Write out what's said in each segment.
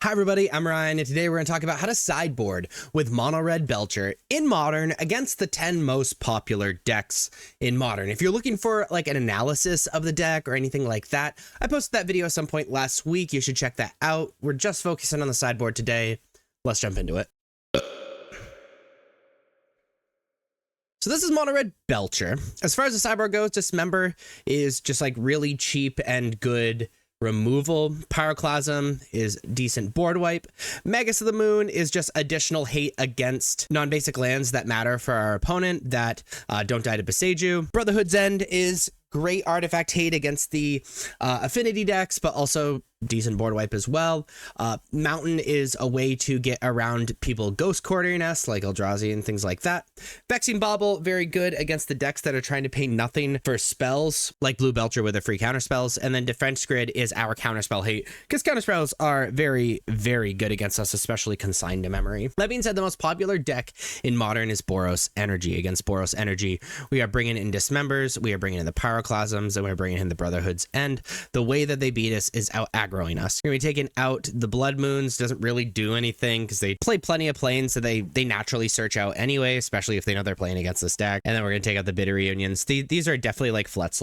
Hi everybody, I'm Ryan, and today we're going to talk about how to sideboard with Mono Red Belcher in Modern against the 10 most popular decks in Modern. If you're looking for like an analysis of the deck or anything like that, I posted that video at some point last week. You should check that out. We're just focusing on the sideboard today. Let's jump into it. So this is Mono Red Belcher. As far as the sideboard goes, Dismember is just like really cheap and good removal. Pyroclasm is decent board wipe. Magus of the Moon is just additional hate against non-basic lands that matter for our opponent that don't die to Boseiju. Brotherhood's End is great artifact hate against the affinity decks, but also decent board wipe as well. Mountain is a way to get around people ghost quartering us like Eldrazi and things like that. Vexing Bauble, very good against the decks that are trying to pay nothing for spells like Blue Belcher with a free counter spells. And then Defense Grid is our counterspell hate because counterspells are very, very good against us, especially consigned to memory. That being said, the most popular deck in Modern is Boros Energy. Against Boros Energy, we are bringing in Dismembers, we are bringing in the Pyroclasms, and we're bringing in the Brotherhood's End. The way that they beat us is out aggroing us. We're going to be taking out the Blood Moons. Doesn't really do anything because they play plenty of planes, so they naturally search out anyway, especially if they know they're playing against this deck. And then we're going to take out the Bitter Reunions. These are definitely like flex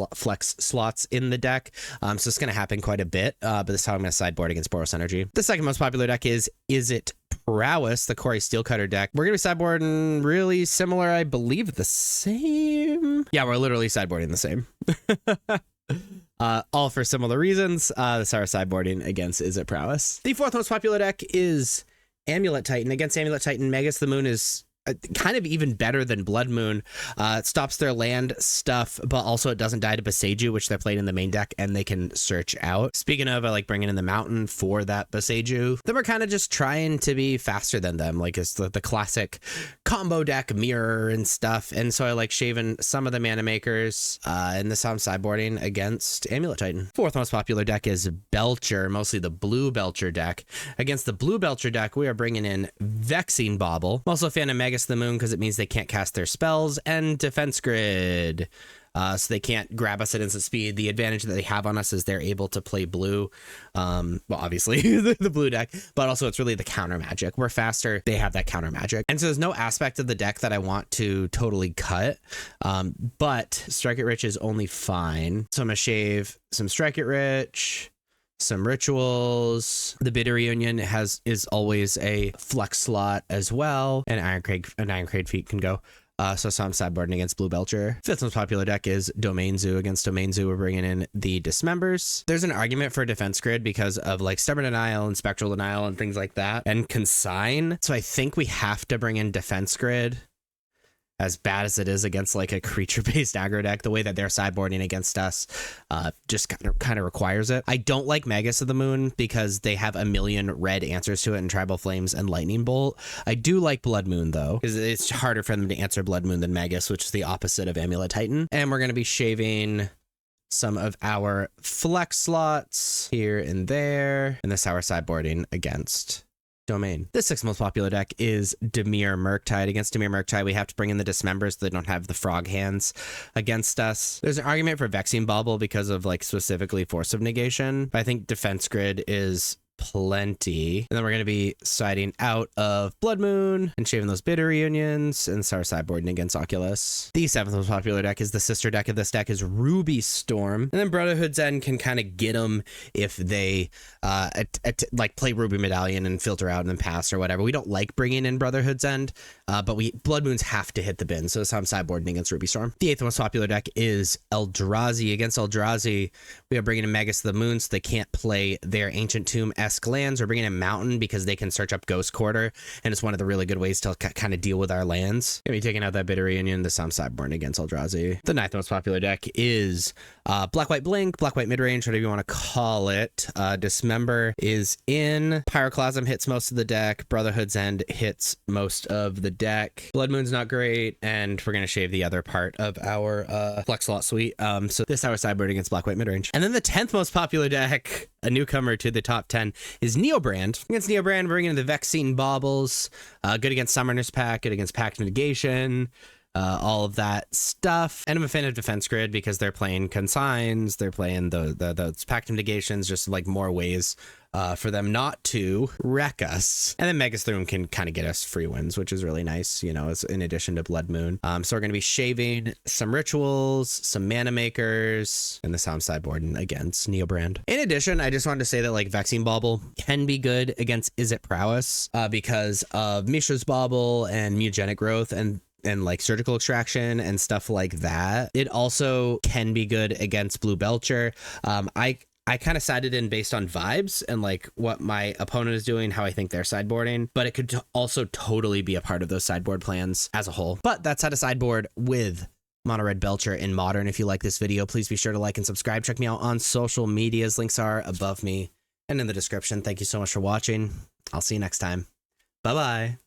slots in the deck, so it's going to happen quite a bit, but this is how I'm going to sideboard against Boros Energy. The second most popular deck is It Prowess, the Corey Steelcutter deck. We're going to be sideboarding really similar, I believe the same. Yeah, we're literally sideboarding the same. All for similar reasons. This is our sideboarding against It Prowess. The fourth most popular deck is Amulet Titan. Against Amulet Titan, Magus the Moon is kind of even better than Blood Moon. It stops their land stuff, but also it doesn't die to Boseiju, which they're playing in the main deck, and they can search out. Speaking of, I like bringing in the Mountain for that Boseiju. Then we're kind of just trying to be faster than them, like it's the classic combo deck mirror and stuff, and so I like shaving some of the mana makers, and this is how I'm sideboarding against Amulet Titan. Fourth most popular deck is Belcher, mostly the Blue Belcher deck. Against the Blue Belcher deck, we are bringing in Vexing Bauble. I'm also a fan of Magus the Moon because it means they can't cast their spells, and Defense Grid, so they can't grab us at instant speed. The advantage that they have on us is they're able to play blue, well obviously the blue deck, but also it's really the counter magic. We're faster, they have that counter magic, and so there's no aspect of the deck that I want to totally cut, but Strike It Rich is only fine. So I'm gonna shave some Strike It Rich, some rituals. The Bitter Reunion is always a flex slot as well, and Ironcrad Feet can go. So I'm sideboarding against Blue Belcher. Fifth most popular deck is Domain Zoo. Against Domain Zoo, we're bringing in the Dismembers. There's an argument for Defense Grid because of like Stubborn Denial and Spectral Denial and things like that, and Consign. So I think we have to bring in Defense Grid. As bad as it is against like a creature-based aggro deck, the way that they're sideboarding against us just kind of requires it. I don't like Magus of the Moon because they have a million red answers to it in Tribal Flames and Lightning Bolt. I do like Blood Moon though, because it's harder for them to answer Blood Moon than Magus, which is the opposite of Amulet Titan. And we're going to be shaving some of our flex slots here and there, and this is how we're sideboarding against Domain. The sixth most popular deck is Dimir Murktide. Against Dimir Murktide, we have to bring in the Dismembers so they don't have the frog hands against us. There's an argument for Vexing Bauble because of like specifically Force of Negation, but I think Defense Grid is plenty. And then we're going to be siding out of Blood Moon and shaving those Bitter Reunions and start sideboarding against Oculus. The seventh most popular deck is the sister deck of this deck is Ruby Storm. And then Brotherhood's End can kind of get them if they like play Ruby Medallion and filter out and then pass or whatever. We don't like bringing in Brotherhood's End, but Blood Moons have to hit the bin. So that's how I'm sideboarding against Ruby Storm. The eighth most popular deck is Eldrazi. Against Eldrazi, we are bringing in Magus of the Moon so they can't play their Ancient Tomb lands. We're bringing in Mountain because they can search up Ghost Quarter, and it's one of the really good ways to kind of deal with our lands. Gonna be taking out that Bitter Reunion. This time sideboarding against Eldrazi. The ninth most popular deck is Black White Blink, Black White Midrange, whatever you want to call it. Dismember is in. Pyroclasm hits most of the deck. Brotherhood's End hits most of the deck. Blood Moon's not great, and we're gonna shave the other part of our flex slot suite. So this is how we're sideboarding against Black White Midrange. And then the 10th most popular deck, a newcomer to the top 10, is Neobrand. Against Neobrand, bringing in the Vexing Baubles. Good against Summoner's Pact, good against Pact Negation. all of that stuff. And I'm a fan of Defense Grid because they're playing consigns, they're playing the Pact Negations, just like more ways for them not to wreck us. And then Megathroom can kind of get us free wins, which is really nice, you know, as in addition to Blood Moon. So we're going to be shaving some rituals, some mana makers, and this how I'm sideboarding against Neobrand. In addition, I just wanted to say that like Vaccine Bauble can be good against Is It Prowess because of Mishra's Bauble and Mutagenic Growth and like surgical extraction and stuff like that. It also can be good against Blue Belcher. I kind of sided in based on vibes and like what my opponent is doing, how I think they're sideboarding, but it could also totally be a part of those sideboard plans as a whole. But that's how to sideboard with Mono Red Belcher in Modern. If you like this video, please be sure to like and subscribe. Check me out on social medias. Links are above me and in the description. Thank you so much for watching. I'll see you next time. Bye-bye.